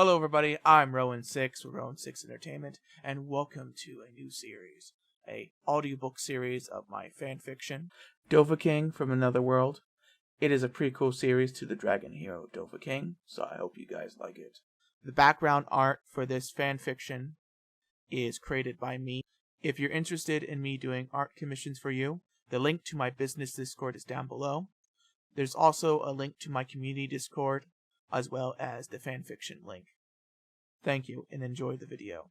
Hello everybody, I'm Rowan6 with Rowan6 Entertainment, and welcome to a new series, a audiobook series of my fanfiction, Dovahkiin from Another World. It is a prequel series to the Dragon Hero Dovahkiin, so I hope you guys like it. The background art for this fanfiction is created by me. If you're interested in me doing art commissions for you, the link to my business Discord is down below. There's also a link to my community Discord, as well as the fanfiction link. Thank you, and enjoy the video.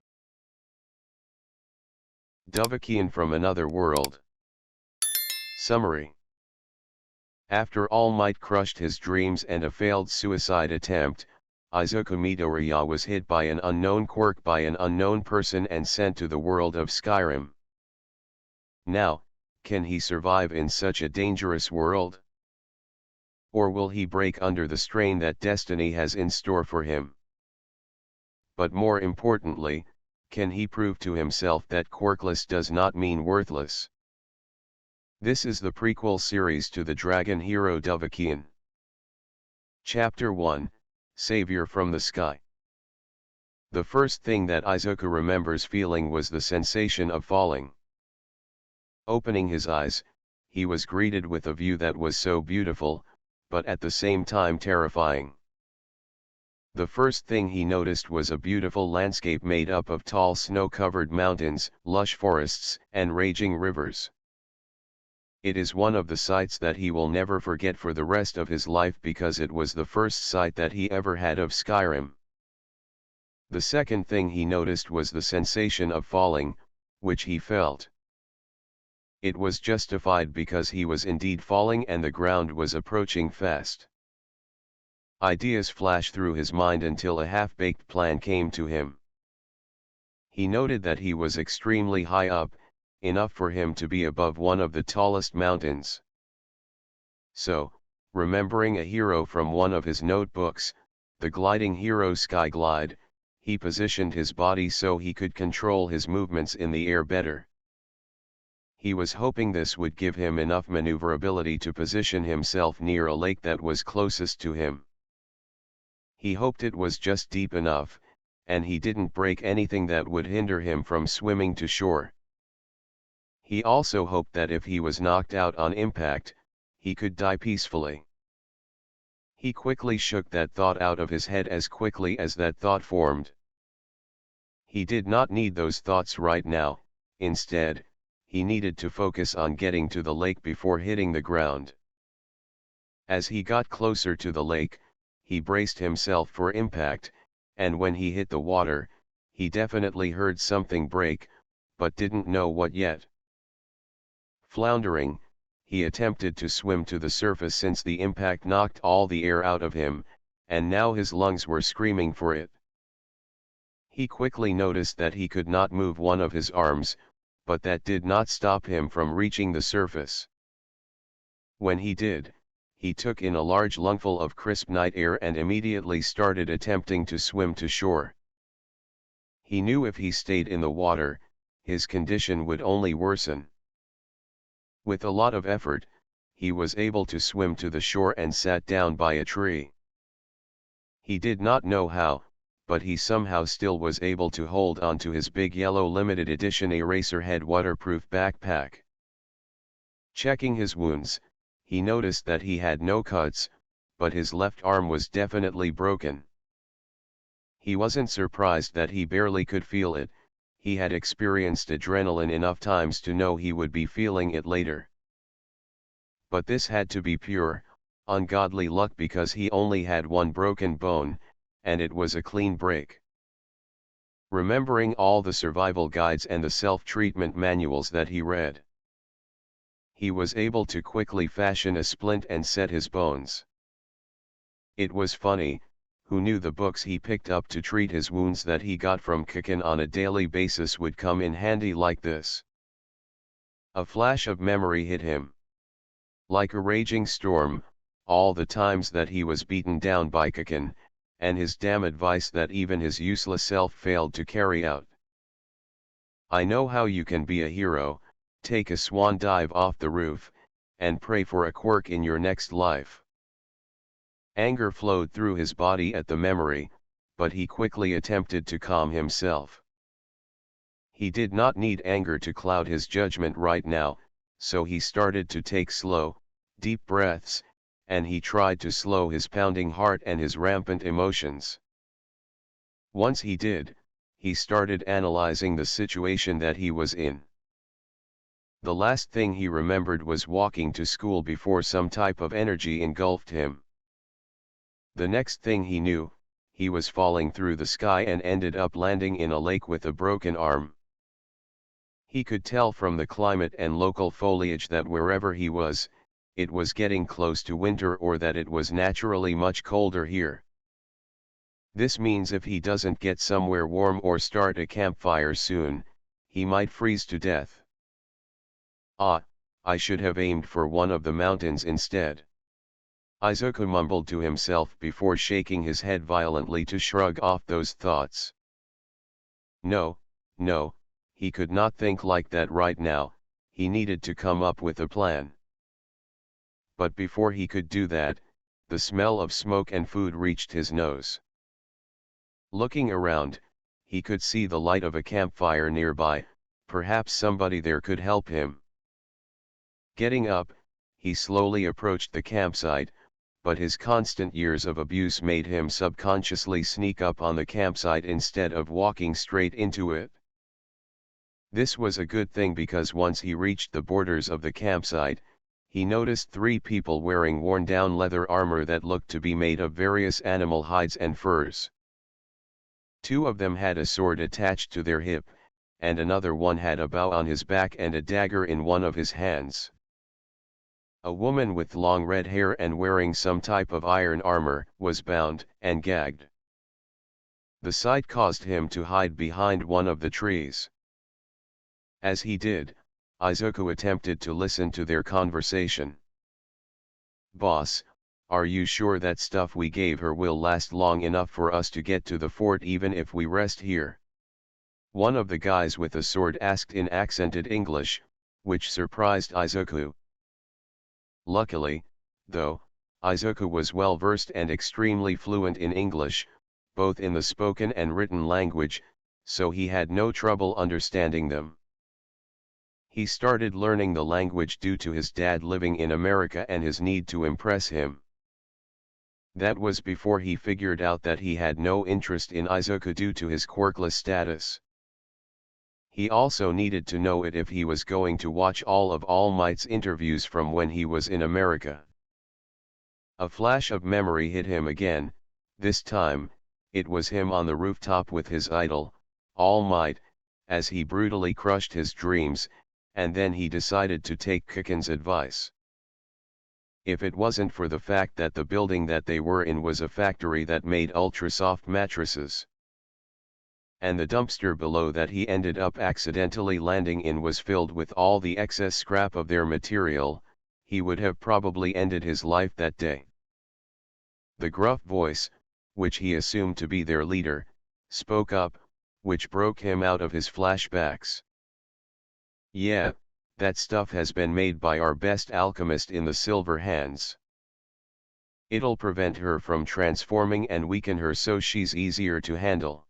Dovahkiin from Another World. Summary. After All Might crushed his dreams and a failed suicide attempt, Izuku Midoriya was hit by an unknown quirk by an unknown person and sent to the world of Skyrim. Now, can he survive in such a dangerous world? Or will he break under the strain that destiny has in store for him? But more importantly, can he prove to himself that quirkless does not mean worthless? This is the prequel series to the Dragon Hero Dovahkiin. Chapter 1, Savior from the Sky. The first thing that Izuku remembers feeling was the sensation of falling. Opening his eyes, he was greeted with a view that was so beautiful, but at the same time terrifying. The first thing he noticed was a beautiful landscape made up of tall snow-covered mountains, lush forests, and raging rivers. It is one of the sights that he will never forget for the rest of his life because it was the first sight that he ever had of Skyrim. The second thing he noticed was the sensation of falling, which he felt. It was justified because he was indeed falling and the ground was approaching fast. Ideas flashed through his mind until a half-baked plan came to him. He noted that he was extremely high up, enough for him to be above one of the tallest mountains. So, remembering a hero from one of his notebooks, the gliding hero Skyglide, he positioned his body so he could control his movements in the air better. He was hoping this would give him enough maneuverability to position himself near a lake that was closest to him. He hoped it was just deep enough, and he didn't break anything that would hinder him from swimming to shore. He also hoped that if he was knocked out on impact, he could die peacefully. He quickly shook that thought out of his head as quickly as that thought formed. He did not need those thoughts right now, instead, he needed to focus on getting to the lake before hitting the ground. As he got closer to the lake, he braced himself for impact, and when he hit the water, he definitely heard something break, but didn't know what yet. Floundering, he attempted to swim to the surface since the impact knocked all the air out of him, and now his lungs were screaming for it. He quickly noticed that he could not move one of his arms, but that did not stop him from reaching the surface. When he did, he took in a large lungful of crisp night air and immediately started attempting to swim to shore. He knew if he stayed in the water, his condition would only worsen. With a lot of effort, he was able to swim to the shore and sat down by a tree. He did not know how, but he somehow still was able to hold on to his big yellow limited edition Eraserhead waterproof backpack. Checking his wounds, he noticed that he had no cuts, but his left arm was definitely broken. He wasn't surprised that he barely could feel it, he had experienced adrenaline enough times to know he would be feeling it later. But this had to be pure, ungodly luck because he only had one broken bone, and it was a clean break. Remembering all the survival guides and the self-treatment manuals that he read, he was able to quickly fashion a splint and set his bones. It was funny, who knew the books he picked up to treat his wounds that he got from Kikin on a daily basis would come in handy like this. A flash of memory hit him. Like a raging storm, all the times that he was beaten down by Kikin, and his damn advice that even his useless self failed to carry out. I know how you can be a hero, take a swan dive off the roof, and pray for a quirk in your next life. Anger flowed through his body at the memory, but he quickly attempted to calm himself. He did not need anger to cloud his judgment right now, so he started to take slow, deep breaths, and he tried to slow his pounding heart and his rampant emotions. Once he did, he started analyzing the situation that he was in. The last thing he remembered was walking to school before some type of energy engulfed him. The next thing he knew, he was falling through the sky and ended up landing in a lake with a broken arm. He could tell from the climate and local foliage that wherever he was, it was getting close to winter or that it was naturally much colder here. This means if he doesn't get somewhere warm or start a campfire soon, he might freeze to death. Ah, I should have aimed for one of the mountains instead. Izuku mumbled to himself before shaking his head violently to shrug off those thoughts. No, he could not think like that right now, he needed to come up with a plan. But before he could do that, the smell of smoke and food reached his nose. Looking around, he could see the light of a campfire nearby, perhaps somebody there could help him. Getting up, he slowly approached the campsite, but his constant years of abuse made him subconsciously sneak up on the campsite instead of walking straight into it. This was a good thing because once he reached the borders of the campsite, he noticed 3 people wearing worn-down leather armor that looked to be made of various animal hides and furs. 2 of them had a sword attached to their hip, and another one had a bow on his back and a dagger in one of his hands. A woman with long red hair and wearing some type of iron armor was bound and gagged. The sight caused him to hide behind one of the trees. As he did, Izuku attempted to listen to their conversation. "Boss, are you sure that stuff we gave her will last long enough for us to get to the fort even if we rest here?" One of the guys with a sword asked in accented English, which surprised Izuku. Luckily, though, Izuku was well versed and extremely fluent in English, both in the spoken and written language, so he had no trouble understanding them. He started learning the language due to his dad living in America and his need to impress him. That was before he figured out that he had no interest in Izuku due to his quirkless status. He also needed to know it if he was going to watch all of All Might's interviews from when he was in America. A flash of memory hit him again. This time, it was him on the rooftop with his idol, All Might, as he brutally crushed his dreams, and then he decided to take Kiken's advice. If it wasn't for the fact that the building that they were in was a factory that made ultra-soft mattresses, and the dumpster below that he ended up accidentally landing in was filled with all the excess scrap of their material, he would have probably ended his life that day. The gruff voice, which he assumed to be their leader, spoke up, which broke him out of his flashbacks. "Yeah, that stuff has been made by our best alchemist in the Silver Hands. It'll prevent her from transforming and weaken her so she's easier to handle."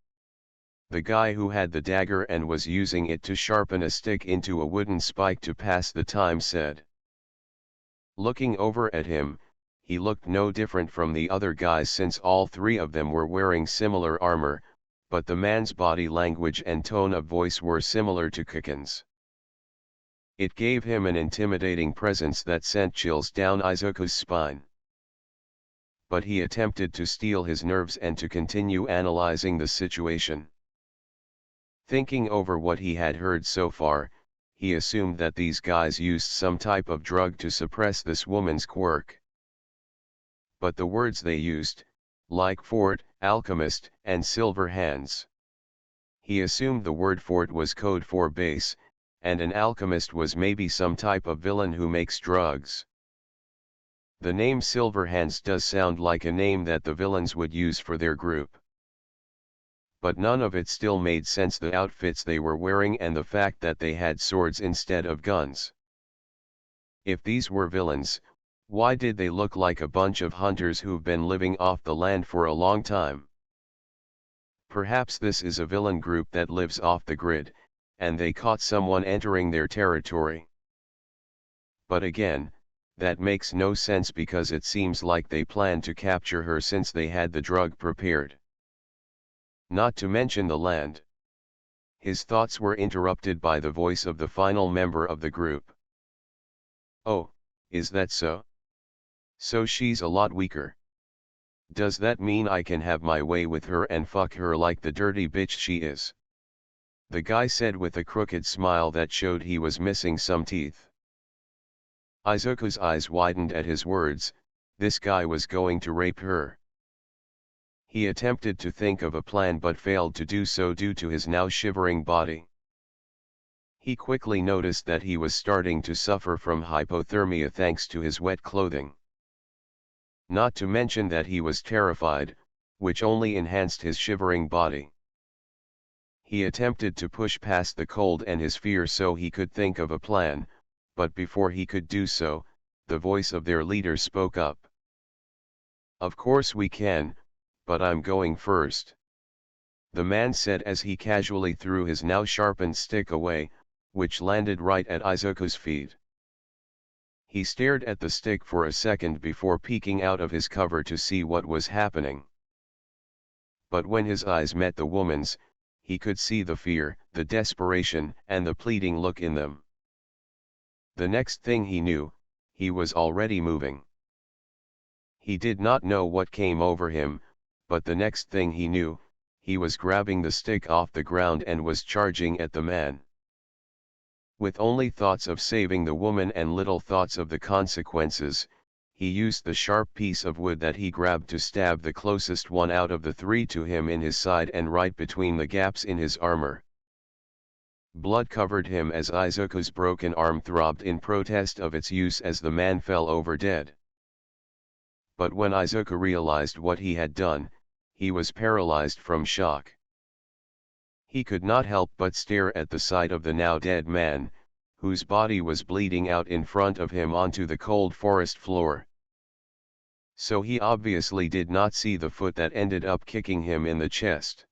The guy who had the dagger and was using it to sharpen a stick into a wooden spike to pass the time said. Looking over at him, he looked no different from the other guys since all 3 of them were wearing similar armor, but the man's body language and tone of voice were similar to Kiken's. It gave him an intimidating presence that sent chills down Izuku's spine. But he attempted to steel his nerves and to continue analyzing the situation. Thinking over what he had heard so far, he assumed that these guys used some type of drug to suppress this woman's quirk. But the words they used, like fort, alchemist, and silver hands. He assumed the word fort was code for base, and an alchemist was maybe some type of villain who makes drugs. The name Silver Hands does sound like a name that the villains would use for their group. But none of it still made sense, the outfits they were wearing and the fact that they had swords instead of guns. If these were villains, why did they look like a bunch of hunters who've been living off the land for a long time? Perhaps this is a villain group that lives off the grid, and they caught someone entering their territory. But again, that makes no sense because it seems like they planned to capture her since they had the drug prepared. Not to mention the land. His thoughts were interrupted by the voice of the final member of the group. "Oh, is that so? So she's a lot weaker. Does that mean I can have my way with her and fuck her like the dirty bitch she is?" The guy said with a crooked smile that showed he was missing some teeth. Izuku's eyes widened at his words. This guy was going to rape her. He attempted to think of a plan but failed to do so due to his now shivering body. He quickly noticed that he was starting to suffer from hypothermia thanks to his wet clothing. Not to mention that he was terrified, which only enhanced his shivering body. He attempted to push past the cold and his fear so he could think of a plan, but before he could do so, the voice of their leader spoke up. "Of course we can, but I'm going first," the man said as he casually threw his now sharpened stick away, which landed right at Izuku's feet. He stared at the stick for a second before peeking out of his cover to see what was happening. But when his eyes met the woman's, he could see the fear, the desperation, and the pleading look in them. The next thing he knew, he was already moving. He did not know what came over him, but the next thing he knew, he was grabbing the stick off the ground and was charging at the man. With only thoughts of saving the woman and little thoughts of the consequences, he used the sharp piece of wood that he grabbed to stab the closest one out of the three to him in his side and right between the gaps in his armor. Blood covered him as Izuku's broken arm throbbed in protest of its use as the man fell over dead. But when Izuku realized what he had done, he was paralyzed from shock. He could not help but stare at the sight of the now dead man, whose body was bleeding out in front of him onto the cold forest floor. So he obviously did not see the foot that ended up kicking him in the chest.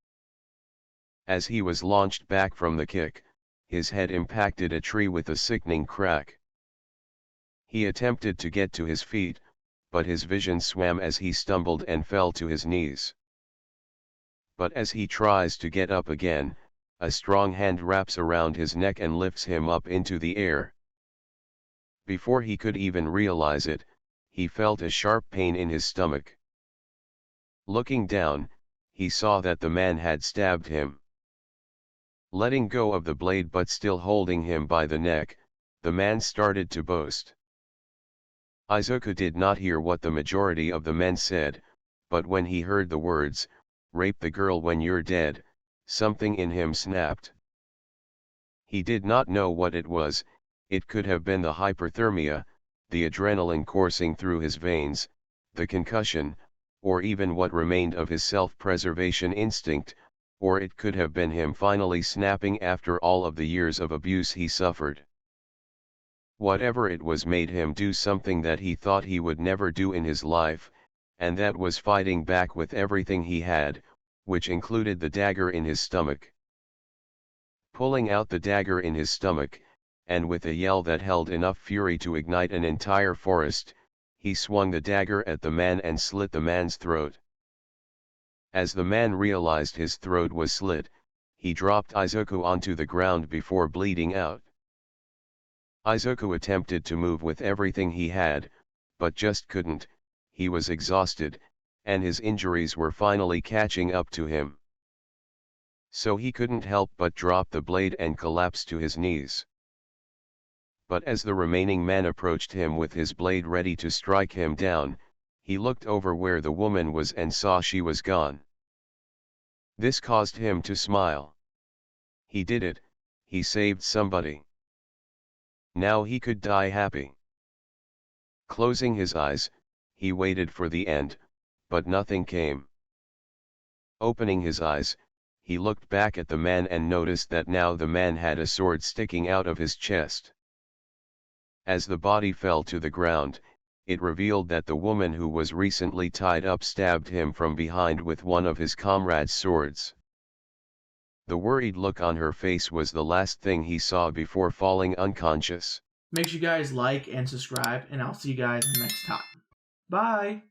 As he was launched back from the kick, his head impacted a tree with a sickening crack. He attempted to get to his feet, but his vision swam as he stumbled and fell to his knees. But as he tries to get up again, a strong hand wraps around his neck and lifts him up into the air. Before he could even realize it, he felt a sharp pain in his stomach. Looking down, he saw that the man had stabbed him. Letting go of the blade but still holding him by the neck, the man started to boast. Izuku did not hear what the majority of the men said, but when he heard the words, "Rape the girl when you're dead," something in him snapped. He did not know what it was. It could have been the hyperthermia, the adrenaline coursing through his veins, the concussion, or even what remained of his self-preservation instinct, or it could have been him finally snapping after all of the years of abuse he suffered. Whatever it was made him do something that he thought he would never do in his life, and that was fighting back with everything he had, which included the dagger in his stomach. Pulling out the dagger in his stomach, and with a yell that held enough fury to ignite an entire forest, he swung the dagger at the man and slit the man's throat. As the man realized his throat was slit, he dropped Izuku onto the ground before bleeding out. Izuku attempted to move with everything he had, but just couldn't. He was exhausted, and his injuries were finally catching up to him. So he couldn't help but drop the blade and collapse to his knees. But as the remaining man approached him with his blade ready to strike him down, he looked over where the woman was and saw she was gone. This caused him to smile. He did it, he saved somebody. Now he could die happy. Closing his eyes, he waited for the end, but nothing came. Opening his eyes, he looked back at the man and noticed that now the man had a sword sticking out of his chest. As the body fell to the ground, it revealed that the woman who was recently tied up stabbed him from behind with one of his comrade's swords. The worried look on her face was the last thing he saw before falling unconscious. Make sure you guys like and subscribe, and I'll see you guys next time. Bye!